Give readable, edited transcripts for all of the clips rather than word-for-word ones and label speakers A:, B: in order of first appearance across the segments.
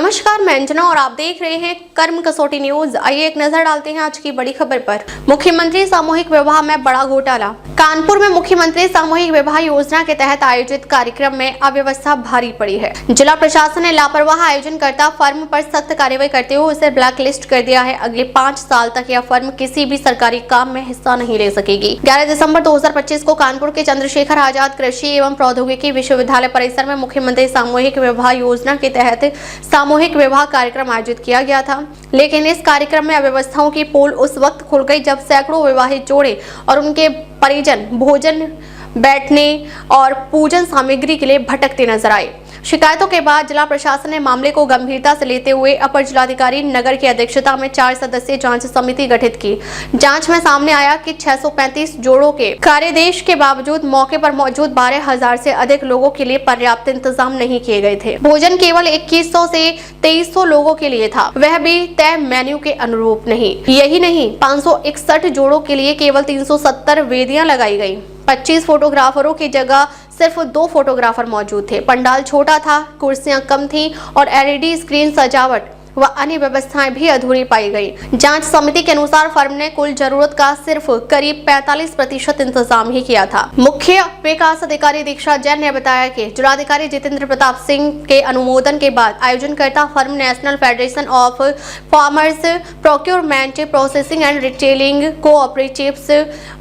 A: नमस्कार, मैं अंजना और आप देख रहे हैं कर्म कसौटी न्यूज। आइए एक नजर डालते हैं आज की बड़ी खबर पर। मुख्यमंत्री सामूहिक विवाह में बड़ा घोटाला। कानपुर में मुख्यमंत्री सामूहिक विवाह योजना के तहत आयोजित कार्यक्रम में अव्यवस्था भारी पड़ी है। जिला प्रशासन ने लापरवाह आयोजनकर्ता फर्म पर सख्त कार्रवाई करते हुए उसे ब्लैक लिस्ट कर दिया है। अगले 5 साल तक यह फर्म किसी भी सरकारी काम में हिस्सा नहीं ले सकेगी। 11 दिसंबर 2025 को कानपुर के चंद्रशेखर आजाद कृषि एवं प्रौद्योगिकी विश्वविद्यालय परिसर में मुख्यमंत्री सामूहिक विवाह योजना के तहत सामूहिक विवाह कार्यक्रम आयोजित किया गया था, लेकिन इस कार्यक्रम में अव्यवस्थाओं की पोल उस वक्त खुल गई जब सैकड़ों विवाहित जोड़े और उनके परिजन भोजन, बैठने और पूजन सामग्री के लिए भटकते नजर आए। शिकायतों के बाद जिला प्रशासन ने मामले को गंभीरता से लेते हुए अपर जिलाधिकारी नगर की अध्यक्षता में 4 सदस्यीय जांच समिति गठित की। जांच में सामने आया कि 635 जोड़ों के कार्यदेश के बावजूद मौके पर मौजूद 12,000 से अधिक लोगों के लिए पर्याप्त इंतजाम नहीं किए गए थे। भोजन केवल 2100 से 2300 लोगों के लिए था, वह भी तय मेन्यू के अनुरूप नहीं। यही नहीं, 561 जोड़ों के लिए केवल 370 वेदियां लगाई गई। 25 फोटोग्राफरों की जगह सिर्फ 2 फोटोग्राफर मौजूद थे। पंडाल छोटा था, कुर्सियां कम थीं और एलईडी स्क्रीन सजावट व अन्य व्यवस्थाएं भी अधूरी पाई गई। जांच समिति के अनुसार फर्म ने कुल जरूरत का सिर्फ करीब 45% इंतजाम ही किया था। मुख्य विकास अधिकारी दीक्षा जैन ने बताया कि जिलाधिकारी जितेंद्र प्रताप सिंह के अनुमोदन के बाद आयोजनकर्ता firm national federation of farmers procurement processing and retailing cooperatives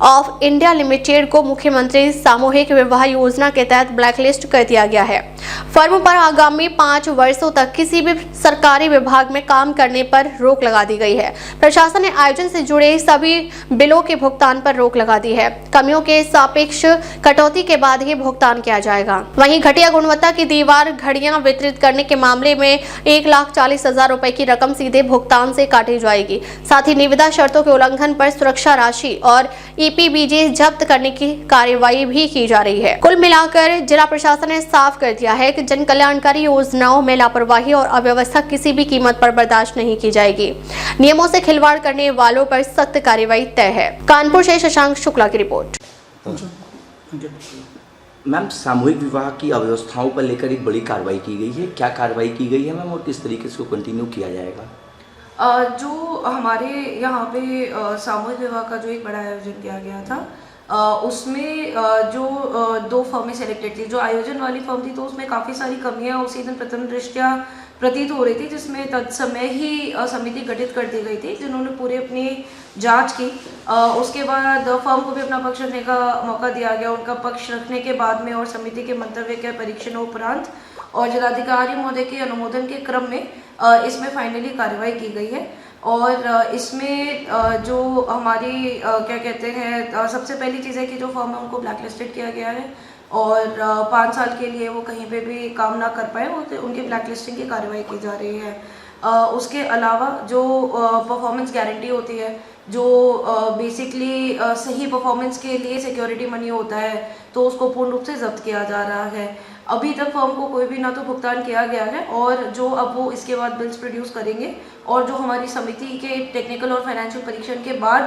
A: of India limited को मुख्यमंत्री सामूहिक विवाह योजना के तहत ब्लैकलिस्ट कर दिया गया है। फर्म पर आगामी 5 वर्षों तक किसी भी सरकारी विभाग में काम करने पर रोक लगा दी गई है। प्रशासन ने आयोजन से जुड़े सभी बिलों के भुगतान पर रोक लगा दी है। कमियों के सापेक्ष कटौती के बाद ही भुगतान किया जाएगा। वहीं घटिया गुणवत्ता की दीवार घड़ियां वितरित करने के मामले में 1,40,000 रुपए की रकम सीधे भुगतान से काटी जाएगी। साथ ही निविदा शर्तों के उल्लंघन पर सुरक्षा राशि और ईपीबीजे जब्त करने की कार्यवाही भी की जा रही है। कुल मिलाकर जिला प्रशासन ने साफ कर दिया है कि जन कल्याणकारी योजनाओं में लापरवाही और अव्यवस्था किसी भी कीमत पर बर्दाश्त नहीं की जाएगी। नियमों से खिलवाड़ करने वालों पर सख्त कार्रवाई तय है। कानपुर से शशांक शुक्ला की रिपोर्ट।
B: मैम, सामूहिक विवाह की अव्यवस्थाओं पर लेकर एक बड़ी कार्रवाई की गई है। क्या कार्रवाई की गई है मैम और किस तरीके से इसको कंटिन्यू किया जाएगा?
C: जो हमारे यहाँ पे सामूहिक विवाह का जो एक बड़ा आयोजन किया गया था, उसमें जो 2 फर्में सेलेक्टेड थी। जो आयोजन वाली फर्म थी तो उसमें काफ़ी सारी कमियां उसी दिन प्रथम दृष्टया प्रतीत हो रही थी, जिसमें तत्समय ही समिति गठित कर दी गई थी, जिन्होंने पूरे अपनी जांच की। उसके बाद फर्म को भी अपना पक्ष रखने का मौका दिया गया। उनका पक्ष रखने के बाद में और समिति के मंतव्य के परीक्षण उपरांत और जिलाधिकारी महोदय के अनुमोदन के क्रम में इसमें फाइनली कार्रवाई की गई है। और इसमें जो हमारी क्या कहते हैं, सबसे पहली चीज़ है कि जो फर्म है उनको ब्लैक लिस्टेड किया गया है और 5 साल के लिए वो कहीं पे भी काम ना कर पाए, उनकी ब्लैक लिस्टिंग की कार्रवाई की जा रही है। उसके अलावा जो परफॉर्मेंस गारंटी होती है, जो बेसिकली सही परफॉर्मेंस के लिए सिक्योरिटी मनी होता है, तो उसको पूर्ण रूप से जब्त किया जा रहा है। अभी तक फर्म को कोई भी ना तो भुगतान किया गया है और जो अब वो इसके बाद बिल्स प्रोड्यूस करेंगे और जो हमारी समिति के टेक्निकल और फाइनेंशियल परीक्षण के बाद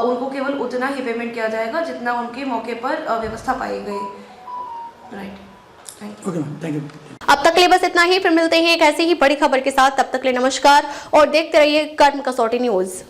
C: उनको केवल उतना ही पेमेंट किया जाएगा जितना उनके मौके पर व्यवस्था पाई गई। Right,
B: thank you.
A: अब तक के लिए बस इतना ही। फिर मिलते हैं एक ऐसी ही बड़ी खबर के साथ। तब तक के लिए नमस्कार और देखते रहिए कर्म कसौटी न्यूज।